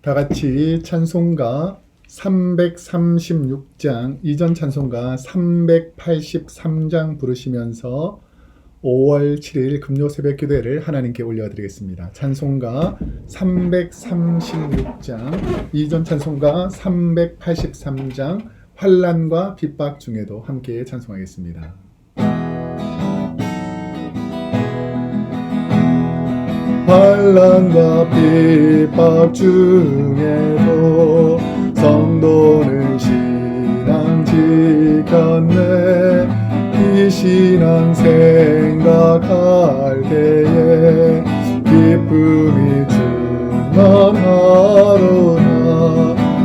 다 같이 찬송가 336장, 이전 찬송가 383장 부르시면서 5월 7일 금요 새벽 기도회를 하나님께 올려드리겠습니다. 찬송가 336장, 이전 찬송가 383장, 환난과 핍박 중에도 함께 찬송하겠습니다. 환난과 핍박 중에도 성도는 신앙 지켰네. 이 신앙 생각할 때에 기쁨이 충만하로다.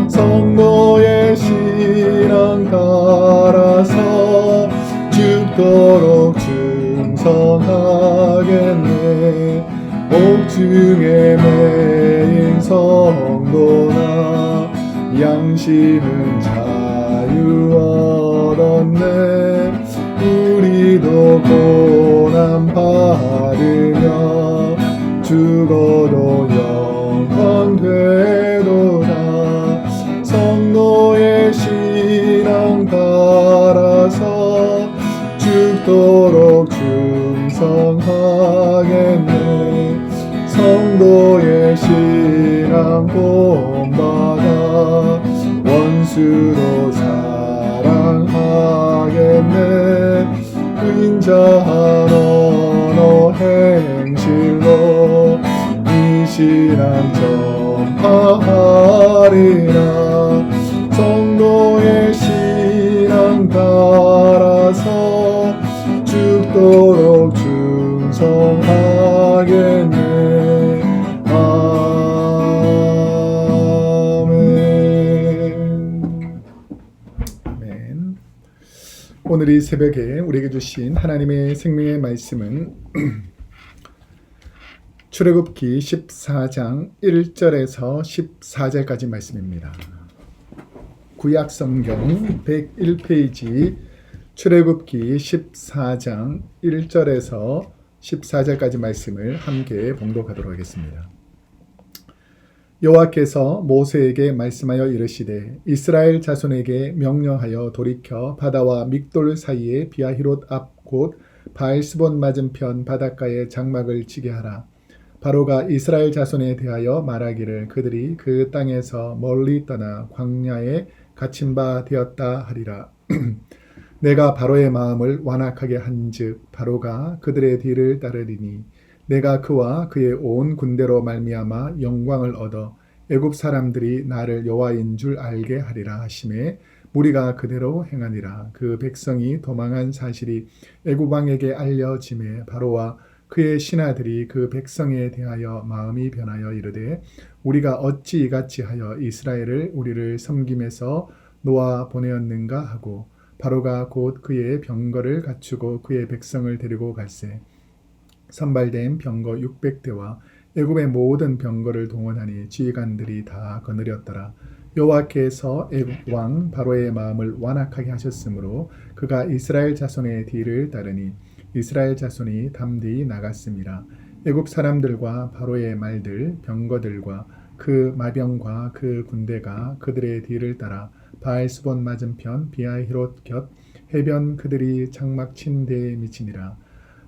성도의 신앙 따라서 죽도록 충성하겠네. 옥중에 매인 성도나 양심은 자유 얻었네. 우리도 고난 받으며 죽어도 영원 되도다. 성도의 신앙 따라서 죽도록 충성하겠네. 성도의 신앙 본받아 원수도 사랑하겠네. 인자한 언어 행실로 이 신앙 전파하리라. 성도의 신앙 따라서 죽도록 충성하겠네. 아멘. 오늘 이 새벽에 우리에게 주신 하나님의 생명의 말씀은 출애굽기 14장 1절에서 14절까지 말씀입니다. 구약 성경 101페이지 출애굽기 14장 1절에서 14절까지 말씀을 함께 봉독하도록 하겠습니다. 여호와께서 모세에게 말씀하여 이르시되 이스라엘 자손에게 명령하여 돌이켜 바다와 믹돌 사이에 비아히롯 앞 곧 바알스본 맞은편 바닷가에 장막을 치게 하라. 바로가 이스라엘 자손에 대하여 말하기를 그들이 그 땅에서 멀리 떠나 광야에 갇힌 바 되었다 하리라. 내가 바로의 마음을 완악하게 한즉 바로가 그들의 뒤를 따르리니 내가 그와 그의 온 군대로 말미암아 영광을 얻어 애굽 사람들이 나를 여호와인 줄 알게 하리라 하시매 무리가 그대로 행하니라. 그 백성이 도망한 사실이 애굽 왕에게 알려지매 바로와 그의 신하들이 그 백성에 대하여 마음이 변하여 이르되 우리가 어찌 이같이 하여 이스라엘을 우리를 섬김에서 놓아 보내었는가 하고 바로가 곧 그의 병거를 갖추고 그의 백성을 데리고 갈새 선발된 병거 600대와 애굽의 모든 병거를 동원하니 지휘관들이 다 거느렸더라. 여호와께서 애굽 왕 바로의 마음을 완악하게 하셨으므로 그가 이스라엘 자손의 뒤를 따르니 이스라엘 자손이 담대히 나갔습니다. 애굽 사람들과 바로의 말들 병거들과 그 마병과 그 군대가 그들의 뒤를 따라 바알스본 맞은편 비아히롯 곁 해변 그들이 장막 친 데에 미치니라.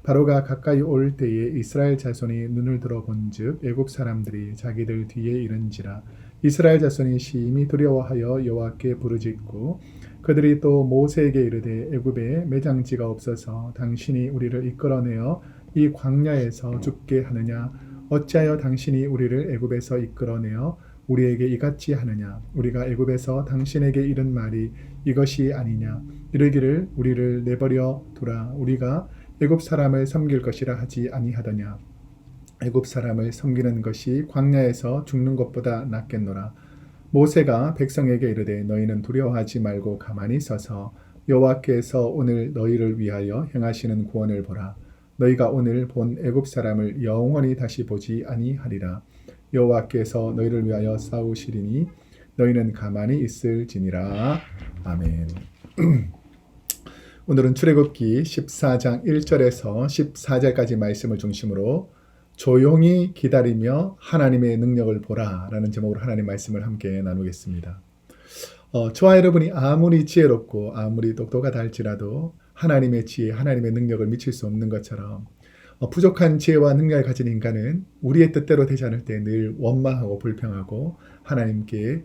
바로가 가까이 올 때에 이스라엘 자손이 눈을 들어 본즉 애굽 사람들이 자기들 뒤에 이른지라. 이스라엘 자손이 심히 두려워하여 여호와께 부르짖고 그들이 또 모세에게 이르되 애굽에 매장지가 없어서 당신이 우리를 이끌어내어 이 광야에서 죽게 하느냐. 어찌하여 당신이 우리를 애굽에서 이끌어내어 우리에게 이같이 하느냐. 우리가 애굽에서 당신에게 이른 말이 이것이 아니냐. 이르기를 우리를 내버려 두라. 우리가 애굽 사람을 섬길 것이라 하지 아니하더냐. 애굽 사람을 섬기는 것이 광야에서 죽는 것보다 낫겠노라. 모세가 백성에게 이르되 너희는 두려워하지 말고 가만히 서서 여호와께서 오늘 너희를 위하여 행하시는 구원을 보라. 너희가 오늘 본 애굽 사람을 영원히 다시 보지 아니하리라. 여호와께서 너희를 위하여 싸우시리니 너희는 가만히 있을지니라. 아멘. 오늘은 출애굽기 14장 1절에서 14절까지 말씀을 중심으로 조용히 기다리며 하나님의 능력을 보라라는 제목으로 하나님 말씀을 함께 나누겠습니다. 저와 여러분이 아무리 지혜롭고 아무리 똑똑하다 할지라도 하나님의 지혜, 하나님의 능력을 미칠 수 없는 것처럼 부족한 지혜와 능력을 가진 인간은 우리의 뜻대로 되지 않을 때 늘 원망하고 불평하고 하나님께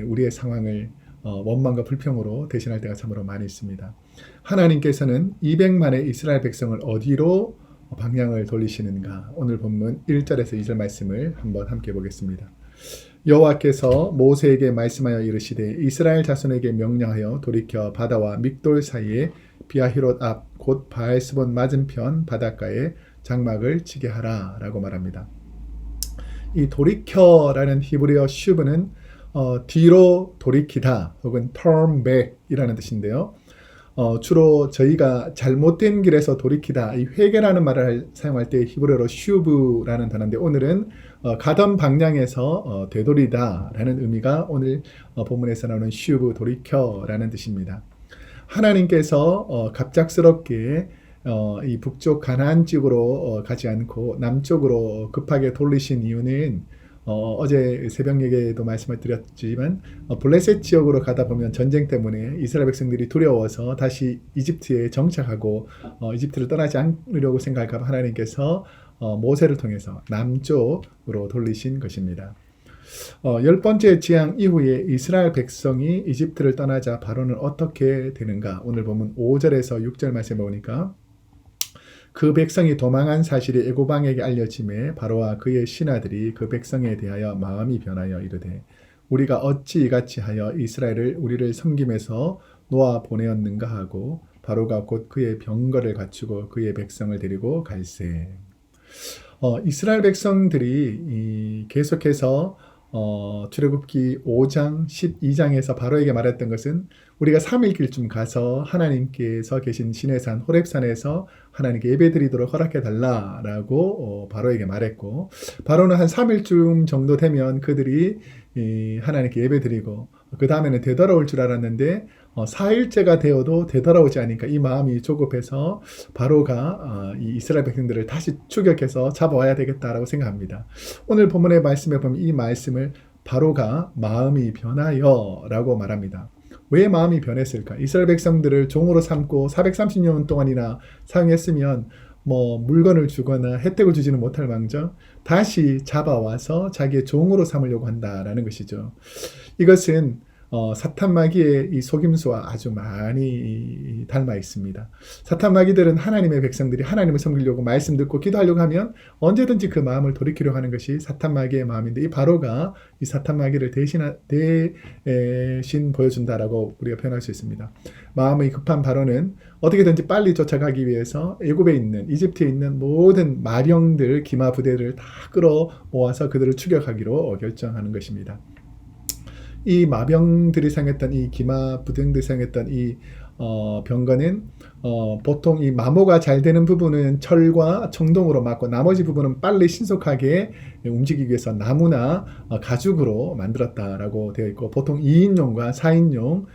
우리의 상황을 원망과 불평으로 대신할 때가 참으로 많이 있습니다. 하나님께서는 200만의 이스라엘 백성을 어디로 방향을 돌리시는가? 오늘 본문 1절에서 2절 말씀을 한번 함께 보겠습니다. 여호와께서 모세에게 말씀하여 이르시되 이스라엘 자손에게 명령하여 돌이켜 바다와 믹돌 사이에 비아히롯 앞 곧 바알스본 맞은편 바닷가에 장막을 치게 하라 라고 말합니다. 이 돌이켜라는 히브리어 슈브는 뒤로 돌이키다 혹은 turn back 이라는 뜻인데요. 주로 저희가 잘못된 길에서 돌이키다, 이 회개라는 말을 사용할 때 히브리어로 슈브라는 단어인데 오늘은 가던 방향에서 되돌이다 라는 의미가 오늘 본문에서 나오는 슈브, 돌이켜라는 뜻입니다. 하나님께서 갑작스럽게 이 북쪽 가나안 지역으로 가지 않고 남쪽으로 급하게 돌리신 이유는 어제 새벽 예배에도 말씀을 드렸지만 블레셋 지역으로 가다 보면 전쟁 때문에 이스라엘 백성들이 두려워서 다시 이집트에 정착하고 이집트를 떠나지 않으려고 생각하고 하나님께서 모세를 통해서 남쪽으로 돌리신 것입니다. 10번째 재앙 이후에 이스라엘 백성이 이집트를 떠나자 바로는 어떻게 되는가? 오늘 보면 5절에서 6절 말씀을 보니까 그 백성이 도망한 사실이 애굽 왕에게 알려짐에 바로와 그의 신하들이 그 백성에 대하여 마음이 변하여 이르되 우리가 어찌 이같이 하여 이스라엘을 우리를 섬김에서 놓아 보내었는가 하고 바로가 곧 그의 병거를 갖추고 그의 백성을 데리고 갈새. 이스라엘 백성들이 계속해서 출애굽기 5장 12장에서 바로에게 말했던 것은 우리가 3일 길쯤 가서 하나님께서 계신 시내산 호렙산에서 하나님께 예배드리도록 허락해달라라고 바로에게 말했고 바로는 한 3일쯤 정도 되면 그들이 하나님께 예배드리고 그 다음에는 되돌아올 줄 알았는데 4일째가 되어도 되돌아오지 않으니까 이 마음이 조급해서 바로가 이 이스라엘 백성들을 다시 추격해서 잡아와야 되겠다라고 생각합니다. 오늘 본문의 말씀에 보면 이 말씀을 바로가 마음이 변하여 라고 말합니다. 왜 마음이 변했을까? 이스라엘 백성들을 종으로 삼고 430년 동안이나 사용했으면 물건을 주거나 혜택을 주지는 못할 망정 다시 잡아와서 자기의 종으로 삼으려고 한다라는 것이죠. 이것은 사탄 마귀의 이 속임수와 아주 많이 닮아 있습니다. 사탄 마귀들은 하나님의 백성들이 하나님을 섬기려고 말씀 듣고 기도하려고 하면 언제든지 그 마음을 돌이키려고 하는 것이 사탄 마귀의 마음인데 이 바로가 이 사탄 마귀를 대신 보여준다라고 우리가 표현할 수 있습니다. 마음이 급한 바로는 어떻게든지 빨리 쫓아가기 위해서 애굽에 있는 이집트에 있는 모든 마병들 기마 부대를 다 끌어 모아서 그들을 추격하기로 결정하는 것입니다. 이 마병들이 사용했던 이 기마 부대들이 사용했던 이 병거는 보통 이 마모가 잘 되는 부분은 철과 청동으로 막고 나머지 부분은 빨리 신속하게 움직이기 위해서 나무나 가죽으로 만들었다라고 되어 있고 보통 2인용과 4인용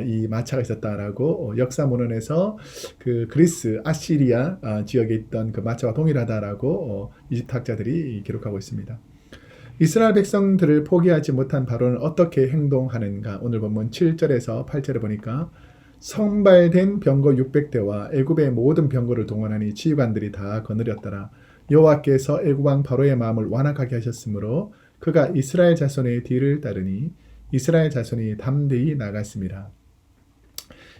이 마차가 있었다라고 역사문헌에서 그 그리스 아시리아 지역에 있던 그 마차와 동일하다라고 이집트 학자들이 기록하고 있습니다. 이스라엘 백성들을 포기하지 못한 바로는 어떻게 행동하는가? 오늘 본문 7절에서 8절에 보니까 선발된 병거 600대와 애굽의 모든 병거를 동원하니 지휘관들이 다 거느렸더라. 여호와께서 애굽 왕 바로의 마음을 완악하게 하셨으므로 그가 이스라엘 자손의 뒤를 따르니 이스라엘 자손이 담대히 나갔습니다.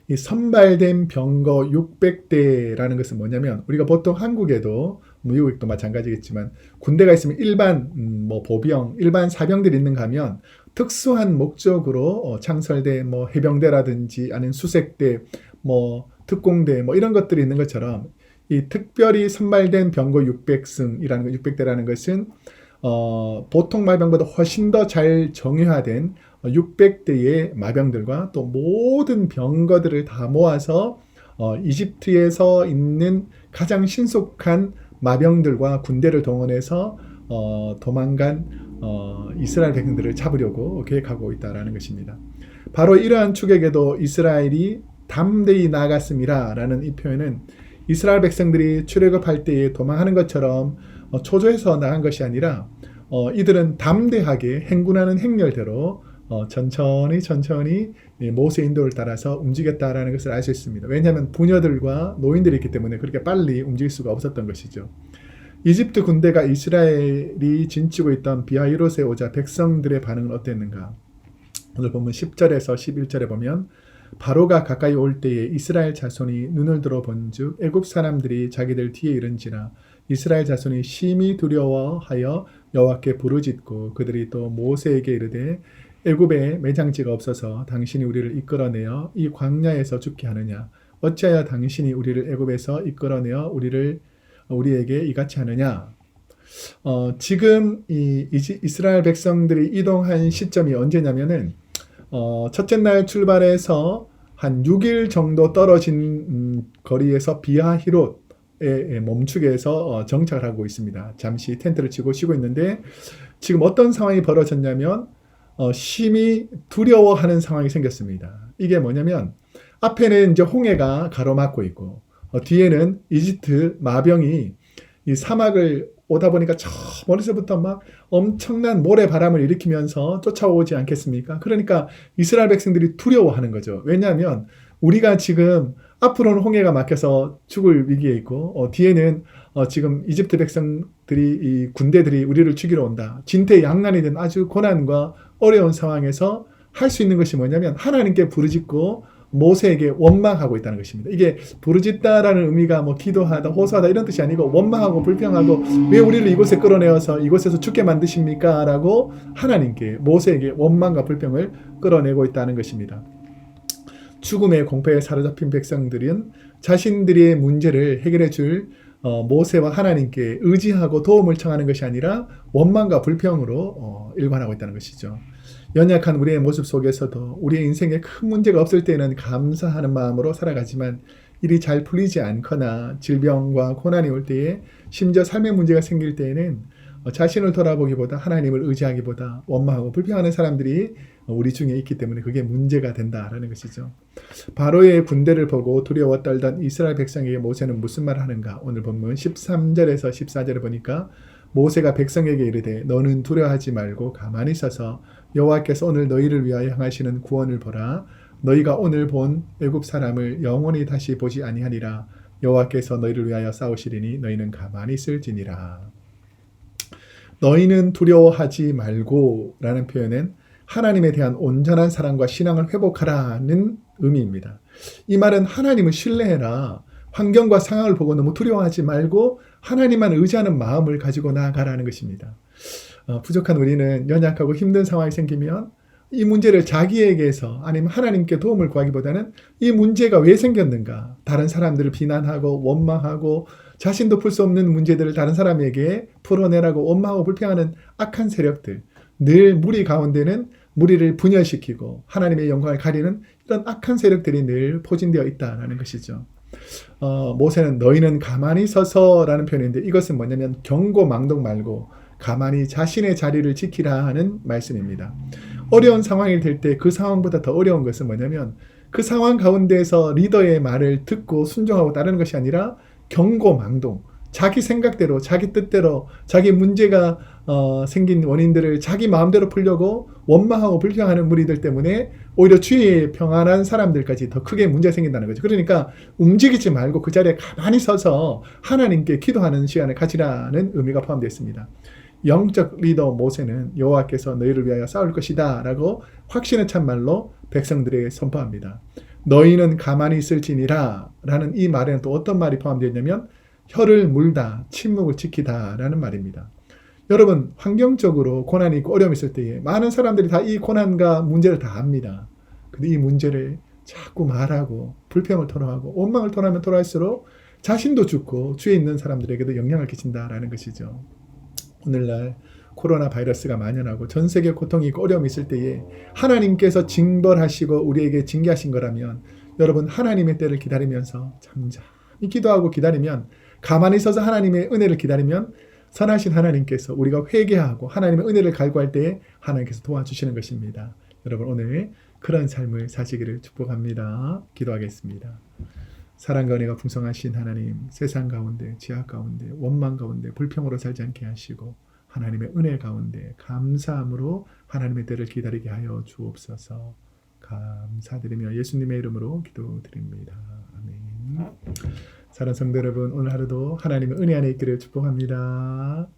이 선발된 병거 600대라는 것은 뭐냐면 우리가 보통 한국에도 미국도 마찬가지겠지만 군대가 있으면 일반 보병, 일반 사병들이 있는가 하면 특수한 목적으로 창설대, 해병대라든지 아니면 수색대, 특공대 이런 것들이 있는 것처럼 이 특별히 선발된 병거 600대라는 것은 보통 마병보다 훨씬 더 잘 정예화된 600대의 마병들과 또 모든 병거들을 다 모아서 이집트에서 있는 가장 신속한 마병들과 군대를 동원해서 도망간 이스라엘 백성들을 잡으려고 계획하고 있다는 것입니다. 바로 이러한 추격에도 이스라엘이 담대히 나아갔습니다 라는 이 표현은 이스라엘 백성들이 출애굽할 때에 도망하는 것처럼 초조해서 나간 것이 아니라 이들은 담대하게 행군하는 행렬대로 천천히 모세 인도를 따라서 움직였다라는 것을 알 수 있습니다. 왜냐하면 부녀들과 노인들이 있기 때문에 그렇게 빨리 움직일 수가 없었던 것이죠. 이집트 군대가 이스라엘이 진치고 있던 비하히롯에 오자 백성들의 반응은 어땠는가? 오늘 보면 10절에서 11절에 보면 바로가 가까이 올 때에 이스라엘 자손이 눈을 들어 본즉 애굽 사람들이 자기들 뒤에 이른지라 이스라엘 자손이 심히 두려워하여 여호와께 부르짖고 그들이 또 모세에게 이르되 애굽에 매장지가 없어서 당신이 우리를 이끌어내어 이 광야에서 죽게 하느냐 어찌하여 당신이 우리를 애굽에서 이끌어내어 우리에게 이같이 하느냐. 지금 이스라엘 백성들이 이동한 시점이 언제냐면은 첫째 날 출발해서 한 6일 정도 떨어진 거리에서 비하히롯에 멈추게 해서 정착을 하고 있습니다. 잠시 텐트를 치고 쉬고 있는데 지금 어떤 상황이 벌어졌냐면 심히 두려워하는 상황이 생겼습니다. 이게 뭐냐면 앞에는 이제 홍해가 가로막고 있고 뒤에는 이집트 마병이 이 사막을 오다 보니까 저 멀리서부터 막 엄청난 모래바람을 일으키면서 쫓아오지 않겠습니까? 그러니까 이스라엘 백성들이 두려워하는 거죠. 왜냐하면 우리가 지금 앞으로는 홍해가 막혀서 죽을 위기에 있고 뒤에는 지금 이집트 백성들이 이 군대들이 우리를 죽이러 온다. 진퇴양난이 된 아주 고난과 어려운 상황에서 할 수 있는 것이 뭐냐면 하나님께 부르짖고 모세에게 원망하고 있다는 것입니다. 이게 부르짖다라는 의미가 뭐 기도하다, 호소하다 이런 뜻이 아니고 원망하고 불평하고 왜 우리를 이곳에 끌어내어서 이곳에서 죽게 만드십니까? 라고 하나님께 모세에게 원망과 불평을 끌어내고 있다는 것입니다. 죽음의 공포에 사로잡힌 백성들은 자신들의 문제를 해결해 줄 모세와 하나님께 의지하고 도움을 청하는 것이 아니라 원망과 불평으로 일관하고 있다는 것이죠. 연약한 우리의 모습 속에서도 우리의 인생에 큰 문제가 없을 때는 감사하는 마음으로 살아가지만 일이 잘 풀리지 않거나 질병과 고난이 올 때에 심지어 삶의 문제가 생길 때에는 자신을 돌아보기보다 하나님을 의지하기보다 원망하고 불평하는 사람들이 우리 중에 있기 때문에 그게 문제가 된다라는 것이죠. 바로의 군대를 보고 두려워 떨던 이스라엘 백성에게 모세는 무슨 말을 하는가? 오늘 본문 13절에서 14절에 보니까 모세가 백성에게 이르되 너는 두려워하지 말고 가만히 서서 여호와께서 오늘 너희를 위하여 행하시는 구원을 보라. 너희가 오늘 본 애굽 사람을 영원히 다시 보지 아니하리라. 여호와께서 너희를 위하여 싸우시리니 너희는 가만히 있을지니라. 너희는 두려워하지 말고 라는 표현은 하나님에 대한 온전한 사랑과 신앙을 회복하라는 의미입니다. 이 말은 하나님을 신뢰해라. 환경과 상황을 보고 너무 두려워하지 말고 하나님만 의지하는 마음을 가지고 나아가라는 것입니다. 부족한 우리는 연약하고 힘든 상황이 생기면 이 문제를 자기에게서 아니면 하나님께 도움을 구하기보다는 이 문제가 왜 생겼는가 다른 사람들을 비난하고 원망하고 자신도 풀 수 없는 문제들을 다른 사람에게 풀어내라고 원망하고 불평하는 악한 세력들, 늘 무리 가운데는 무리를 분열시키고 하나님의 영광을 가리는 이런 악한 세력들이 늘 포진되어 있다는 것이죠. 모세는 너희는 가만히 서서라는 표현인데 이것은 뭐냐면 경고망동 말고 가만히 자신의 자리를 지키라 하는 말씀입니다. 어려운 상황이 될 때 그 상황보다 더 어려운 것은 뭐냐면 그 상황 가운데에서 리더의 말을 듣고 순종하고 따르는 것이 아니라 경고망동, 자기 생각대로 자기 뜻대로 자기 문제가 생긴 원인들을 자기 마음대로 풀려고 원망하고 불평하는 무리들 때문에 오히려 주위에 평안한 사람들까지 더 크게 문제가 생긴다는 거죠. 그러니까 움직이지 말고 그 자리에 가만히 서서 하나님께 기도하는 시간을 가지라는 의미가 포함되어 있습니다. 영적 리더 모세는 여호와께서 너희를 위하여 싸울 것이다 라고 확신에 찬 말로 백성들에게 선포합니다. 너희는 가만히 있을지니라 라는 이 말에는 또 어떤 말이 포함되어 있냐면 혀를 물다, 침묵을 지키다 라는 말입니다. 여러분, 환경적으로 고난이 있고 어려움이 있을 때에 많은 사람들이 다 이 고난과 문제를 다 압니다. 근데 이 문제를 자꾸 말하고 불평을 토로하고 원망을 토로하면 토로할수록 자신도 죽고 주위에 있는 사람들에게도 영향을 끼친다라는 것이죠. 오늘날 코로나 바이러스가 만연하고 전 세계 고통이 있고 어려움이 있을 때에 하나님께서 징벌하시고 우리에게 징계하신 거라면 여러분 하나님의 때를 기다리면서 잠잠히 기도하고 기다리면 가만히 서서 하나님의 은혜를 기다리면 선하신 하나님께서 우리가 회개하고 하나님의 은혜를 갈구할 때에 하나님께서 도와주시는 것입니다. 여러분 오늘 그런 삶을 사시기를 축복합니다. 기도하겠습니다. 사랑과 은혜가 풍성하신 하나님, 세상 가운데, 지하 가운데, 원망 가운데 불평으로 살지 않게 하시고 하나님의 은혜 가운데 감사함으로 하나님의 때를 기다리게 하여 주옵소서. 감사드리며 예수님의 이름으로 기도드립니다. 아멘. 사랑하는 성도 여러분, 오늘 하루도 하나님의 은혜 안에 있기를 축복합니다.